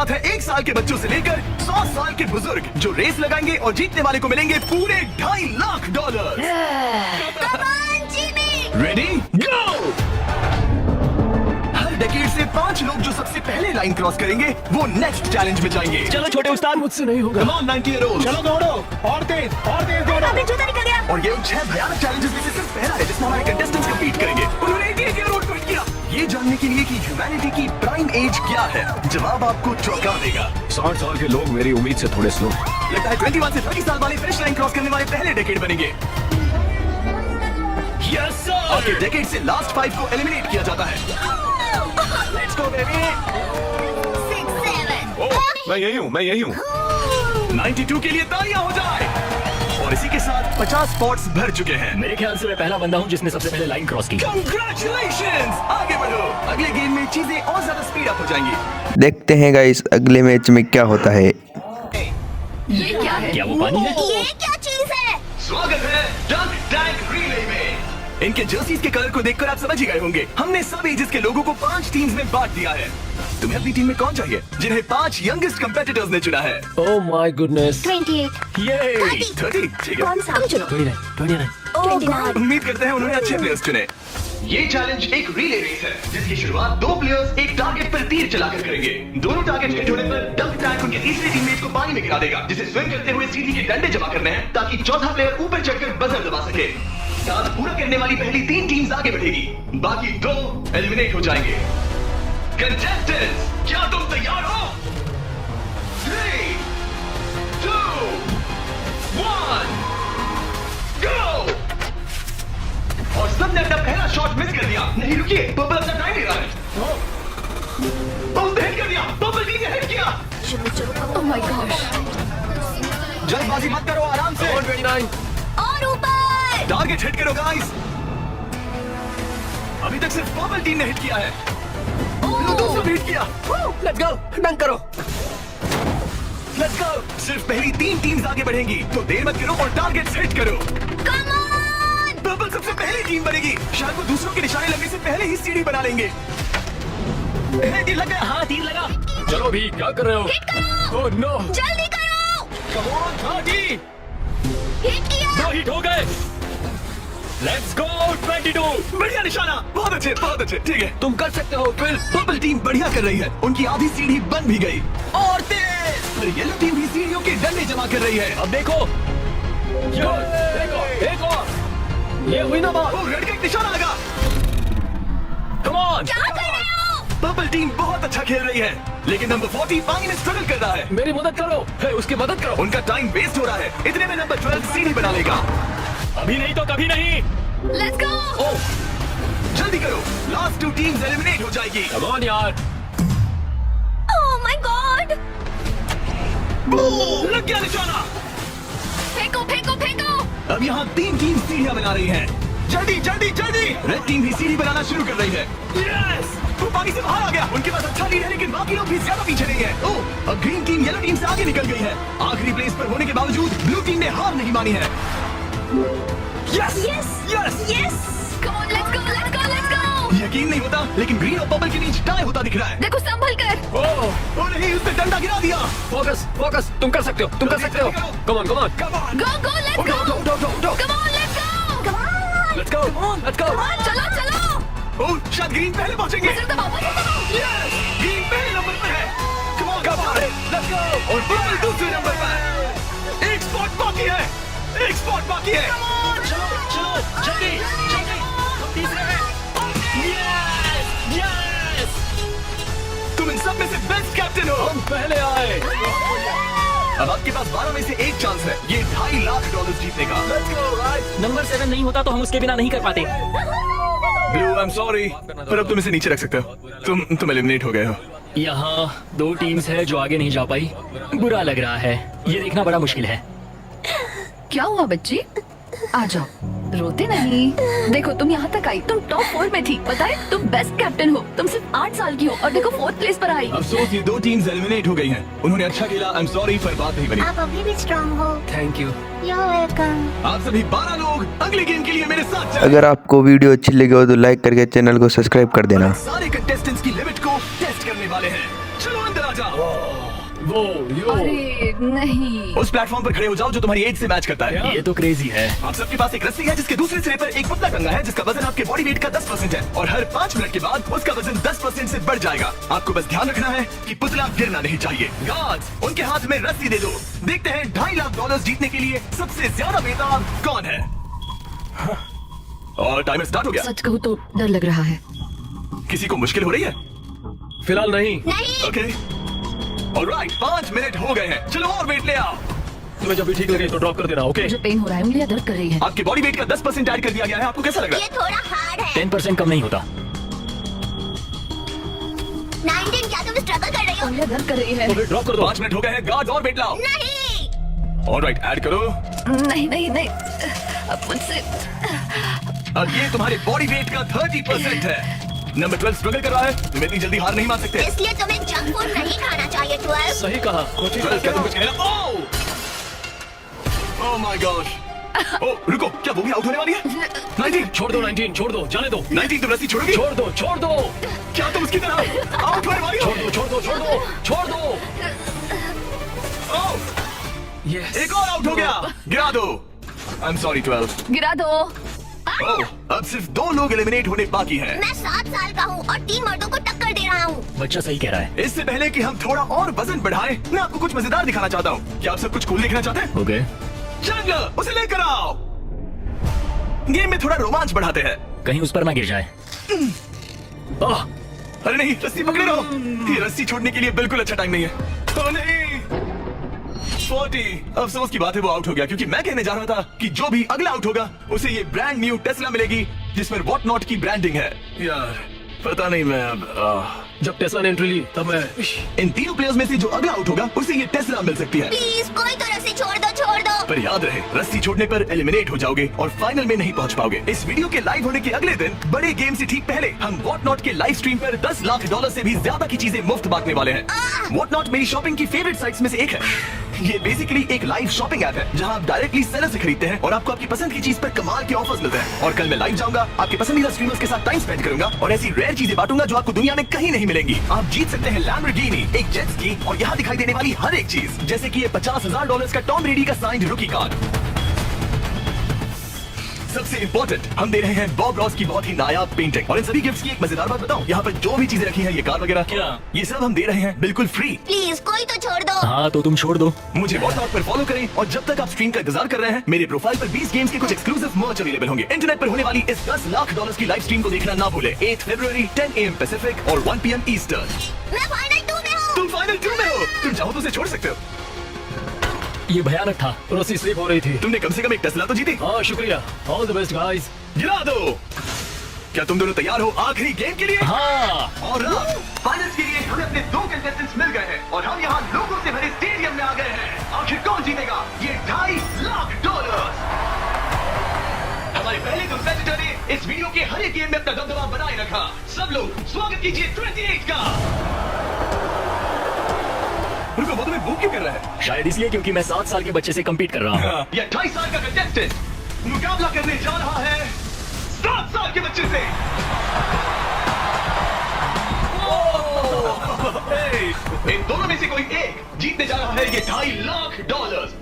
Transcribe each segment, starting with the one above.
साथ है 1 साल के बच्चों से लेकर 100 साल के बुजुर्ग जो रेस लगाएंगे और जीतने वाले को मिलेंगे पूरे $2.5 लाख। Ready go. हर डेकेड से 5 लोग जो सबसे पहले लाइन क्रॉस करेंगे वो नेक्स्ट चैलेंज में जाएंगे। चलो छोटे उस्ताद, मुझसे नहीं होगा। Come on 90-year-olds। चलो दौड़ो, और तेज दौड़ो। अबे जूता निकल गया। और ये उन 6 भयानक चैलेंजेस में से सिर्फ पहला है जिसमें हमारे कंटेस्टेंट्स कम्पीट करेंगे। उन्होंने 88-year-old क्विट किया ये जानने के लिए कि ह्यूमैनिटी की प्राइम एज क्या है। जवाब आपको चौंका देगा। 60 साल के लोग मेरी उम्मीद से थोड़े स्लो। लगता है 21 से 30 साल वाले फिनिश लाइन क्रॉस करने वाले पहले डेकेड बनेंगे। Yes sir. और के डेकेड से लास्ट 5 को एलिमिनेट किया जाता है। Let's go baby. 6, 7। मैं यही हूँ। 92 के लिए तालियां हो जाए। और इसी के साथ 50 स्पॉट्स भर चुके हैं। मेरे ख्याल से मैं पहला बंदा हूँ जिसने सबसे पहले लाइन क्रॉस की। Congratulations! आगे बढ़ो। अगले गेम में चीजें और ज्यादा स्पीड अप हो जाएंगी। देखते हैं गाइस अगले मैच में क्या होता है। ये क्या है? क्या वो पानी है? ये क्या चीज है? स्वागत है डंक टैंक रिले में। इनके जर्सीज के कलर को देखकर आप समझ ही गए होंगे। हमने सब एजेस के लोगों को 5 टीम्स में बांट दिया है। तुम्हें अपनी टीम में कौन चाहिए? जिन्हें 5 यंगेस्ट कंपेटिटर्स ने चुना है। Oh my goodness. 28। ये 30 ठीक है। कौन सा? तुम चुनो। 29। Oh God। उम्मीद करते हैं उन्होंने अच्छे प्लेयर्स चुने। ये चैलेंज एक रिले रेस है जिसकी शुरुआत 2 प्लेयर्स एक टारगेट पर तीर चलाकर करेंगे। दोनों टारगेट हिट होने पर डंक टैंक उनके तीसरे टीममेट को पानी में गिरा देगा जिसे स्विम करते हुए सीढ़ी के डंडे जमा करने हैं ताकि चौथा प्लेयर ऊपर चढ़कर बजर दबा सके। टास्क पूरा करने वाली पहली 3 टीम्स आगे बढ़ेगी, बाकी 2 एलिमिनेट हो जाएंगे। कंटेस्टेंट्स, क्या तुम तैयार हो? 3, 2, 1, गो! और सबने अपना पहला शॉट मिस कर दिया। नहीं रुकिए, बबल अपना टाइम ले रहा है। बबल हिट कर दिया। बबल टीम ने हिट किया। Oh my gosh। जल्दबाजी मत करो, आराम से। 29। और ऊपर। टारगेट हिट करो गाइस। अभी तक सिर्फ बबल टीम ने हिट किया है। दूसरा हिट किया। लेट्स गो, डंक करो। Let's go. सिर्फ पहली 3 टीम्स आगे बढ़ेंगी तो देर मत करो और टारगेट्स हिट करो। Come on। बबल सबसे पहली टीम बनेगी। शायद वो दूसरों के निशाने लगने से पहले ही सीढ़ी बना लेंगे। तीर लगा। हाँ, तीर लगा। चलो भी, क्या कर रहे हो? हिट करो। Oh no. जल्दी करो। Come on, 30। हिट किया। 2 हिट हो गए। Let's go 22। बढ़िया निशाना। बहुत अच्छे ठीक है। तुम कर सकते हो फिल। बबल टीम बढ़िया कर रही है। उनकी आधी सीढ़ी बन भी गई। और तेज। और येलो टीम भी सीढ़ियों के डंडे जमा कर रही है। अब देखो, एक और। ये हुई ना बात। ओ, रेड का एक निशाना लगा। Come on. क्या कर रहे हो? बबल टीम बहुत अच्छा खेल रही है लेकिन नंबर 40 पानी में स्ट्रगल कर रहा है। मेरी मदद करो। हे, उसकी मदद करो। उनका टाइम वेस्ट हो रहा है। इतने में नंबर 12 सीढ़ी बना लेगा। अभी नहीं तो कभी नहीं। Let's go। ओह, जल्दी करो, लास्ट 2 टीम्स एलिमिनेट हो जाएगी। कम ऑन यार। Oh my God। लग गया निशाना। फेंको फेंको फेंको। अब यहाँ 3 टीम सीढ़ियाँ बना रही हैं। जल्दी जल्दी जल्दी। रेड टीम भी सीढ़ी बनाना शुरू कर रही है। यस, वो पानी से बाहर आ गया। उनके पास अच्छा लीड है लेकिन बाकी लोग भी ज्यादा पीछे नहीं है। ओह, अब ग्रीन टीम येलो टीम से आगे निकल गई है। आखिरी प्लेस पर होने के बावजूद ब्लू टीम ने हार नहीं मानी है। Yes Yes। Yes. Yes। Come on, let's go, let's go, let's go। यकीन नहीं होता लेकिन ग्रीन और बबल के बीच टाई होता दिख रहा है। देखो संभल कर। ओह, ओ नहीं, उसने डंडा गिरा दिया। फोकस। तुम कर सकते हो। Come on. Go go, let's go। उठो। Come on, let's go। Come on। Let's go. Come on, चलो। ओह, शायद ग्रीन पहले पहुंचेंगे। बस दबाओ। यस, ग्रीन पहले नंबर पर है। Come on, let's go. और बबल दूसरे नंबर पर है। एक स्पॉट बाकी है। चलो, जल्दी। हम तीसरे हैं। यस। तुम इन सब में से बेस्ट कैप्टन हो। हम पहले आए। अब आपके पास 12 में से एक चांस है ये $2.5 लाख जीतने का। नंबर 7 नहीं होता तो हम उसके बिना नहीं कर पाते। ब्लू, आई एम सॉरी पर अब तुम इसे नीचे रख सकते हो। तुम एलिमिनेट हो गए हो। यहाँ 2 टीम्स है जो आगे नहीं जा पाई। बुरा लग रहा है। ये देखना बड़ा मुश्किल है। क्या हुआ बच्ची? आ जाओ, रोते नहीं। देखो तुम यहाँ तक आई, तुम टॉप 4 में थी। पता है तुम बेस्ट कैप्टन हो। तुम सिर्फ 8 साल की हो और देखो 4th प्लेस पर आई। अफसोस ये 2 टीम्स एलिमिनेट हो गई हैं। उन्होंने अच्छा खेला, आई एम सॉरी पर बात नहीं बनी। आप अभी भी स्ट्रांग हो। Thank you. You're welcome। आप सभी 12 लोग अगले गेम के लिए मेरे साथ चलें। अगर आपको वीडियो अच्छी लगी हो तो लाइक करके चैनल को सब्सक्राइब कर देना। सारे कंटेस्टेंट्स की लिमिट को टेस्ट करने वाले हैं। चलो अंदर आ जाओ। वो यो अरे नहीं। उस प्लेटफॉर्म पर खड़े हो जाओ जो तुम्हारी एज से मैच करता है। ये तो क्रेजी है। आप सबके पास एक रस्सी है जिसके दूसरे सिरे पर एक पुतला टंगा है जिसका वजन आपके बॉडी वेट का 10% है और हर 5 मिनट के बाद उसका वजन 10% से बढ़ जाएगा। आपको बस ध्यान रखना है कि पुतला गिरना नहीं चाहिए। गार्ड्स, उनके हाथ में रस्सी दे दो। देखते हैं $2.5 लाख जीतने के लिए सबसे ज्यादा बेताब कौन है। और टाइमर स्टार्ट हो गया। सच कहूँ तो डर लग रहा है। किसी को मुश्किल हो रही है? फिलहाल नहीं। नहीं। ओके ऑलराइट, 5 मिनट हो गए हैं। चलो और वेट ले आओ। तुम्हें जब भी ठीक लगे तो ड्रॉप कर देना, ओके? मुझे पेन हो रहा है, उंगलियां दर्द कर रही है। आपके बॉडी वेट का 10% ऐड कर दिया गया है। आपको कैसा लग रहा ये थोड़ा हार्ड है। 10% कम नहीं होता। 19 क्या तुम स्ट्रगल कर रही हो? उंगलियां दर्द कर रही है। तो फिर ड्रॉप कर है? दो। 5 मिनट हो गए हैं। गार्ड्स और वेट लाओ। नहीं। ऑलराइट, ऐड करो। नहीं नहीं नहीं, अब मुझसे अब ये तुम्हारे बॉडी वेट का 30% है। नंबर 12 स्ट्रगल कर रहा है। तुम इतनी जल्दी हार नहीं मान सकते। इसलिए तुम्हें जंक फूड नहीं खाना चाहिए 12। सही कहा। 12 क्या तुम कुछ कह रहे हो? Oh my gosh. ओह रुको, क्या वो भी आउट होने वाली है? 19 छोड़ दो 19, छोड़ दो, जाने दो। 19 तुम रस्सी छोड़ोगी? छोड़ दो, छोड़ दो, क्या तुम उसकी तरह आउट होने वाली हो? छोड़ दो, छोड़ दो, छोड़ दो, छोड़ दो। ओह, यस। एक और आउट हो गया। गिरा दो। I am sorry 12। गिरा दो। ओह, अब सिर्फ 2 लोग एलिमिनेट होने बाकी हैं। मैं 7 साल का हूँ और 3 मर्दों को टक्कर दे रहा हूँ। बच्चा सही कह रहा है। इससे पहले कि हम थोड़ा और वजन बढ़ाएं, मैं आपको कुछ मजेदार दिखाना चाहता हूँ। क्या आप सब कुछ कूल देखना चाहते हैं? ओके। जंगल, उसे लेकर आओ। गेम में थोड़ा रोमांच बढ़ाते हैं। कहीं उस पर ना गिर जाए। आह, अरे नहीं, रस्सी पकड़े रहो। ये रस्सी छोड़ने के लिए बिल्कुल अच्छा टाइम नहीं है। ओह नहीं। 40। अफसोस की बात है वो आउट हो गया क्योंकि मैं कहने जा रहा था कि जो भी अगला आउट होगा उसे ये ब्रांड न्यू टेस्ला मिलेगी जिसमें व्हाट नॉट की ब्रांडिंग है। यार पता नहीं मैं अब जब टेस्ला ने एंट्री ली तब मैं इन तीनों प्लेयर्स में से जो अगला आउट होगा उसे ये टेस्ला मिल सकती है। प्लीज कोई तो रस्सी छोड़ दो, छोड़ दो। पर याद रहे, रस्सी छोड़ने पर एलिमिनेट हो जाओगे और फाइनल में नहीं पहुंच पाओगे। इस वीडियो के लाइव होने के अगले दिन बड़े गेम से ठीक पहले हम व्हाट नॉट के लाइव स्ट्रीम पर $10 लाख से भी ज्यादा की चीजें मुफ्त बांटने वाले हैं। व्हाट नॉट मेरी शॉपिंग की फेवरेट साइट्स में से एक है। ये बेसिकली एक लाइव शॉपिंग ऐप है जहां आप डायरेक्टली सेलर से खरीदते हैं और आपको आपकी पसंद की चीज पर कमाल के ऑफर्स मिलते हैं। और कल मैं लाइव जाऊंगा, आपके पसंदीदा स्ट्रीमर्स के साथ टाइम स्पेंड करूंगा और ऐसी रेयर चीजें बांटूंगा जो आपको दुनिया में कहीं नहीं मिलेंगी। आप जीत सकते हैं लैम्बोर्गिनी, एक जेट स्की और यहाँ दिखाई देने वाली हर एक चीज, जैसे कि ये $50,000 का टॉम ब्रेडी का साइंड रुकी कार्ड। सबसे इम्पोर्टेंट, हम दे रहे हैं बॉब रॉस की बहुत ही नायाब पेंटिंग। और इन सभी गिफ्ट्स की एक मजेदार बात बताऊं, यहाँ पर जो भी चीजें रखी हैं, ये कार वगैरह, क्या? ये सब हम दे रहे हैं बिल्कुल फ्री। प्लीज कोई तो छोड़ दो। हाँ तो तुम छोड़ दो। मुझे व्हाट्सएप पर फॉलो करें और जब तक आप स्ट्रीम का इंतजार कर रहे हैं, मेरे प्रोफाइल पर 20 गेम्स के कुछ एक्सक्लूसिव मर्च अवेलेबल होंगे। इंटरनेट पर होने वाली इस $10 लाख की लाइव स्ट्रीम को देखना ना भूले। 8 फरवरी 10 AM पैसिफिक और 1 PM ईस्टर्न। मैं फाइनल 2 में हूँ। तुम फाइनल 2 में हो। तुम चाहो तो उसे छोड़ सकते हो। ये भयानक था। रस्सी स्लिप हो रही थी। तुमने कम से कम एक टेस्ला तो जीती। हाँ शुक्रिया। All the best guys. गिरा दो। क्या तुम दोनों तैयार हो आखिरी गेम के लिए? हाँ। और अब फाइनल्स के लिए हमें अपने 2 कंटेस्टेंट्स मिल गए हैं और हम यहाँ लोगों से भरे स्टेडियम में आ गए हैं। आखिर कौन जीतेगा ये $2.5 लाख? हमारे पहले कंपेटिटर ने इस वीडियो के हर एक गेम में अपना दबदबा बनाए रखा। सब लोग स्वागत कीजिए 28 का। रुको, वो तुम्हें बुक क्यों कर रहा है? शायद इसलिए क्योंकि मैं 7 साल के बच्चे से कम्पीट कर रहा हूँ। ये 28 साल का कंटेस्टेंट मुकाबला करने जा रहा है 7 साल के बच्चे से। इन दोनों में से कोई एक जीतने जा रहा है ये $2.5 लाख।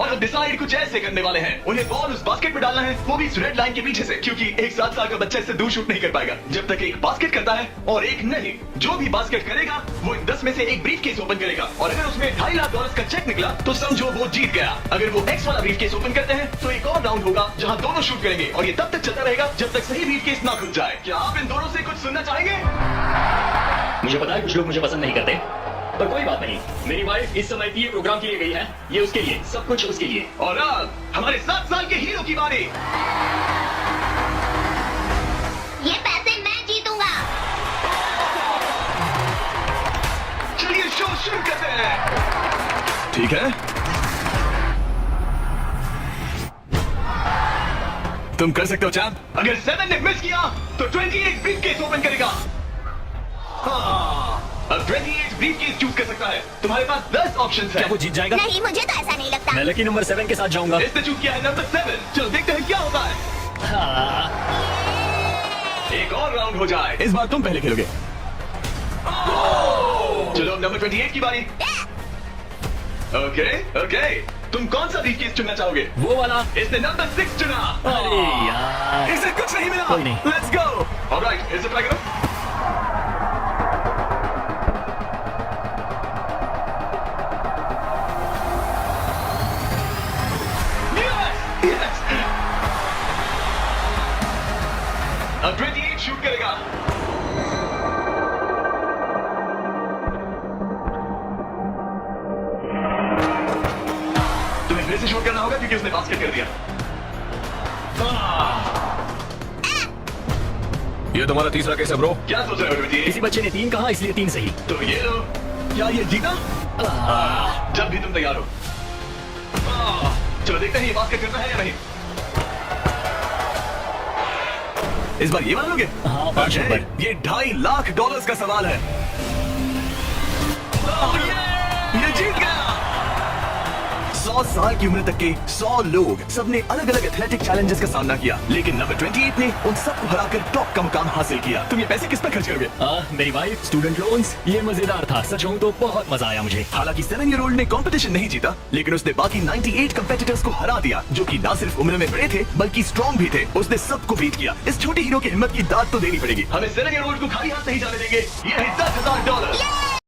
और हम डिसाइड कुछ ऐसे करने वाले हैं, उन्हें बॉल उस बास्केट में डालना है, वो भी इस रेड लाइन के पीछे से, क्योंकि एक 7 साल का बच्चा इससे दूर शूट नहीं कर पाएगा जब तक एक बास्केट करता है और एक नहीं। जो भी बास्केट करेगा वो इन 10 में से एक ब्रीफ केस ओपन करेगा और अगर उसमें $2.5 लाख का चेक निकला तो समझो वो जीत गया। अगर वो X वाला ब्रीफ केस ओपन करते हैं तो एक और राउंड होगा जहाँ दोनों शूट करेंगे और ये तब तक चलता रहेगा जब तक सही ब्रीफ केस ना खुल जाए। क्या आप इन दोनों से कुछ सुनना चाहेंगे? मुझे पता है कुछ लोग मुझे पसंद नहीं करते, पर कोई बात नहीं। मेरी वाइफ इस समय पीए प्रोग्राम के लिए गई है, ये उसके लिए, सब कुछ उसके लिए। और अब हमारे 7 साल के हीरो की बारी। ये पैसे मैं जीतूंगा। चलिए शो शुरू करते हैं। ठीक है, तुम कर सकते हो चैंप। अगर 7 ने मिस किया तो 28 ब्रीफ केस ओपन करेगा। हाँ, अब 28 ब्रीफ केस चूज कर सकता है। तुम्हारे पास 10 ऑप्शंस हैं। क्या वो जीत जाएगा? नहीं, मुझे तो ऐसा नहीं लगता। मैं लकी नंबर 7 के साथ जाऊंगा। इसने चूज किया है नंबर 7। चलो देखते हैं क्या होता है। हाँ। एक और राउंड हो जाए। इस बार तुम पहले खेलोगे। चलो अब नंबर 28 की बारी। ओके ओके, तुम कौन सा ब्रीफकेस चुनना चाहोगे? वो वाला। इसने नंबर 6 चुना। अरे यार। इसे कुछ नहीं मिला। कोई नहीं। Let's go. Alright, here's the try. Yes! अब 28 शूट करेगा। तुम्हें फिर से शूट करना होगा क्योंकि उसने बास्केट कर दिया। ये तुम्हारा तीसरा केस है ब्रो। क्या सोच रहे हो 28? किसी बच्चे ने 3 कहा इसलिए 3 सही। तो ये लो। क्या ये जीता? जब भी तुम तैयार हो। चलो देखते हैं ये बास्केट करना है या नहीं। इस बार ये मान लोगे? हाँ, 5 Okay, नंबर। ये $2.5 लाख का सवाल है। ये जीत गया। 100 साल की उम्र तक के 100 लोग सबने अलग अलग एथलेटिक चैलेंजेस का सामना किया, लेकिन नंबर 28 ने उन सबको हराकर टॉप का मुकाम हासिल किया। तुम ये पैसे किस पर खर्च करोगे? मेरी वाइफ, स्टूडेंट लोन्स। ये मजेदार था, सच कहूं तो बहुत मजा आया मुझे। हालांकि 7-year-old ने कंपटीशन नहीं जीता, लेकिन उसने बाकी 98 कंपेटिटर्स को हरा दिया, जो कि ना सिर्फ उम्र में बड़े थे बल्कि स्ट्रॉन्ग भी थे। उसने सबको बीट किया। इस छोटे हीरो की हिम्मत की दाद तो देनी पड़ेगी। हमें 7-year-old को खाली हाथ नहीं जाने देंगे। ये है $10,000।